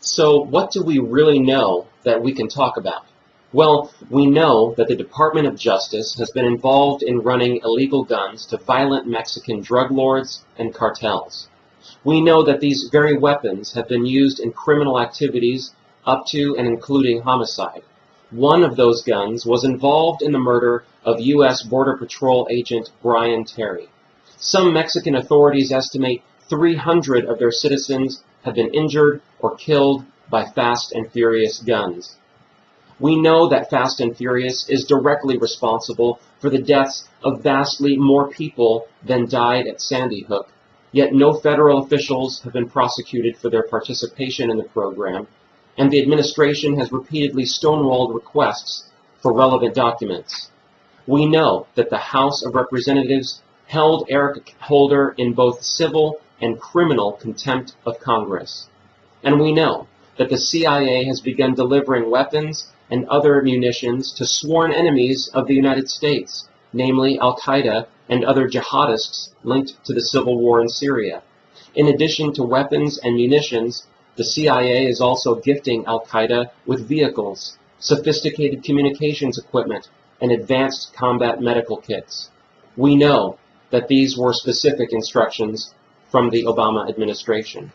So what do we really know that we can talk about? Well, we know that the Department of Justice has been involved in running illegal guns to violent Mexican drug lords and cartels. We know that these very weapons have been used in criminal activities up to and including homicide. One of those guns was involved in the murder of U.S. Border Patrol agent Brian Terry. Some Mexican authorities estimate 300 of their citizens have been injured or killed by Fast and Furious guns. We know that Fast and Furious is directly responsible for the deaths of vastly more people than died at Sandy Hook, yet no federal officials have been prosecuted for their participation in the program, and the administration has repeatedly stonewalled requests for relevant documents. We know that the House of Representatives held Eric Holder in both civil and criminal contempt of Congress. And we know that the CIA has begun delivering weapons and other munitions to sworn enemies of the United States, namely Al-Qaeda and other jihadists linked to the civil war in Syria. In addition to weapons and munitions, the CIA is also gifting Al-Qaeda with vehicles, sophisticated communications equipment, and advanced combat medical kits. We know that these were specific instructions from the Obama administration.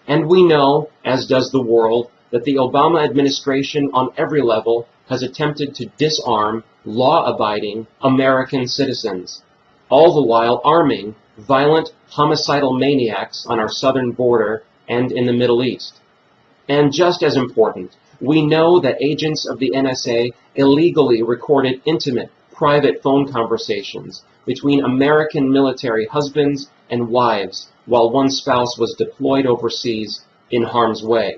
And we know, as does the world, that the Obama administration on every level has attempted to disarm law-abiding American citizens, all the while arming violent homicidal maniacs on our southern border and in the Middle East. And just as important, we know that agents of the NSA illegally recorded intimate, private phone conversations between American military husbands and wives while one spouse was deployed overseas in harm's way.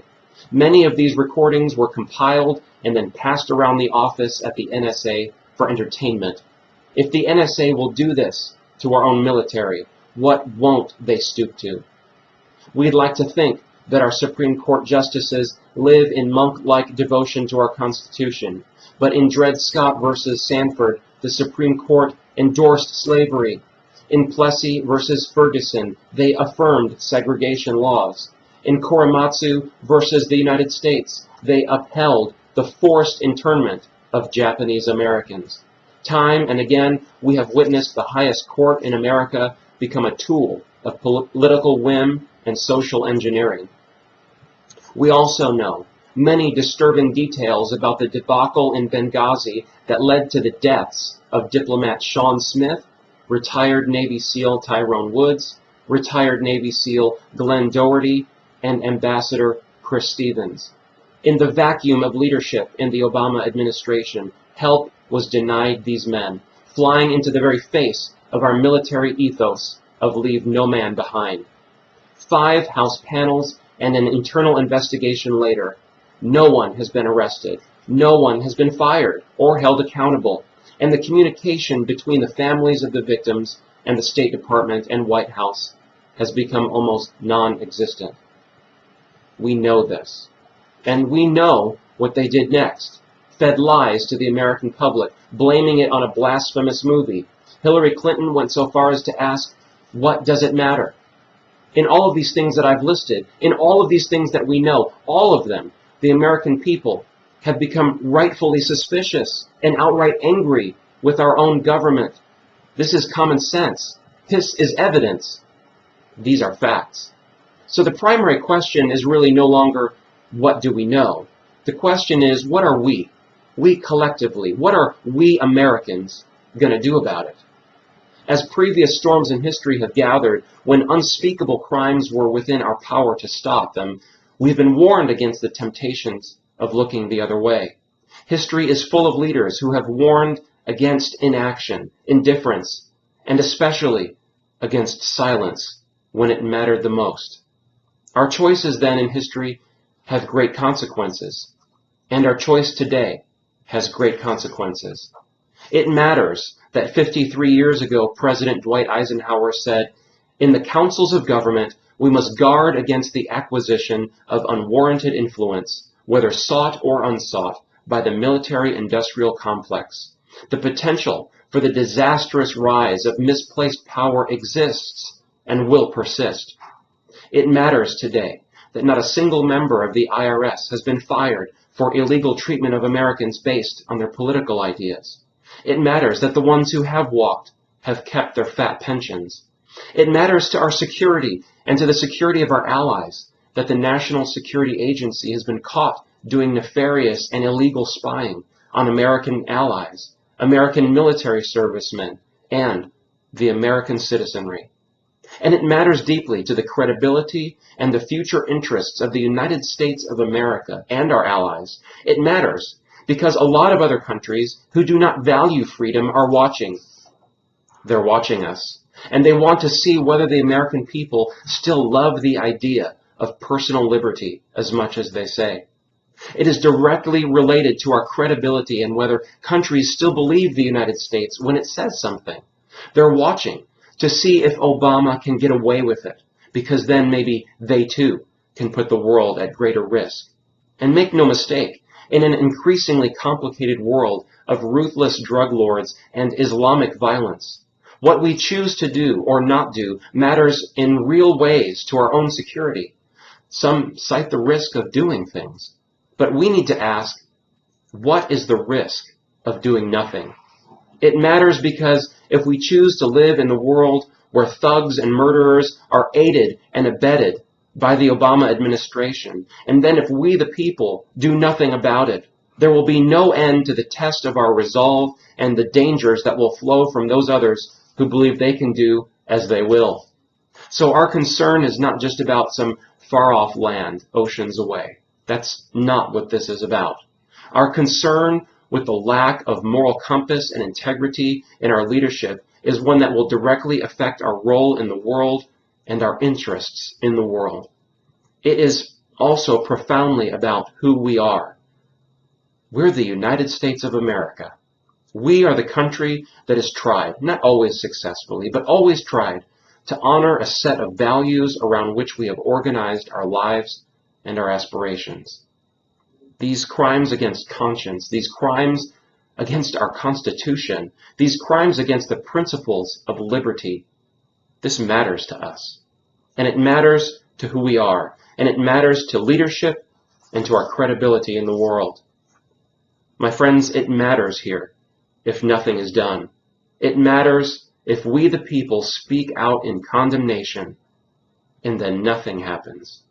Many of these recordings were compiled and then passed around the office at the NSA for entertainment. If the NSA will do this to our own military, what won't they stoop to? We'd like to think that our Supreme Court justices live in monk-like devotion to our Constitution, but in Dred Scott versus Sanford, the Supreme Court endorsed slavery. In Plessy versus Ferguson, they affirmed segregation laws. In Korematsu versus the United States, they upheld the forced internment of Japanese Americans. Time and again, we have witnessed the highest court in America become a tool of political whim and social engineering. We also know many disturbing details about the debacle in Benghazi that led to the deaths of diplomat Sean Smith, retired Navy SEAL Tyrone Woods, retired Navy SEAL Glenn Doherty, and Ambassador Chris Stevens. In the vacuum of leadership in the Obama administration, help was denied these men, flying into the very face of our military ethos of leave no man behind. 5 House panels and an internal investigation later, no one has been arrested, no one has been fired or held accountable, and the communication between the families of the victims and the State Department and White House has become almost non-existent. We know this. And we know what they did next. Fed lies to the American public, blaming it on a blasphemous movie. Hillary Clinton went so far as to ask, what does it matter? In all of these things that I've listed, in all of these things that we know, all of them, the American people have become rightfully suspicious and outright angry with our own government. This is common sense. This is evidence. These are facts. So the primary question is really no longer, what do we know? The question is, what are we collectively, what are we Americans going to do about it? As previous storms in history have gathered, when unspeakable crimes were within our power to stop them, we've been warned against the temptations of looking the other way. History is full of leaders who have warned against inaction, indifference, and especially against silence when it mattered the most. Our choices then in history have great consequences, and our choice today has great consequences. It matters that 53 years ago, President Dwight Eisenhower said, "In the councils of government, we must guard against the acquisition of unwarranted influence, whether sought or unsought, by the military-industrial complex. The potential for the disastrous rise of misplaced power exists and will persist." It matters today that not a single member of the IRS has been fired for illegal treatment of Americans based on their political ideas. It matters that the ones who have walked have kept their fat pensions. It matters to our security and to the security of our allies that the National Security Agency has been caught doing nefarious and illegal spying on American allies, American military servicemen, and the American citizenry. And it matters deeply to the credibility and the future interests of the United States of America and our allies. It matters because a lot of other countries who do not value freedom are watching. They're watching us, and they want to see whether the American people still love the idea of personal liberty as much as they say. It is directly related to our credibility and whether countries still believe the United States when it says something. They're watching to see if Obama can get away with it, because then maybe they too can put the world at greater risk. And make no mistake, in an increasingly complicated world of ruthless drug lords and Islamic violence, what we choose to do or not do matters in real ways to our own security. Some cite the risk of doing things, but we need to ask, what is the risk of doing nothing? It matters because if we choose to live in the world where thugs and murderers are aided and abetted by the Obama administration, and then if we the people do nothing about it, there will be no end to the test of our resolve and the dangers that will flow from those others who believe they can do as they will. So our concern is not just about some far-off land oceans away. That's not what this is about. Our concern with the lack of moral compass and integrity in our leadership is one that will directly affect our role in the world and our interests in the world. It is also profoundly about who we are. We're the United States of America. We are the country that has tried, not always successfully, but always tried, to honor a set of values around which we have organized our lives and our aspirations. These crimes against conscience, these crimes against our Constitution, these crimes against the principles of liberty, this matters to us. And it matters to who we are. And it matters to leadership and to our credibility in the world. My friends, it matters here if nothing is done. It matters if we the people speak out in condemnation and then nothing happens.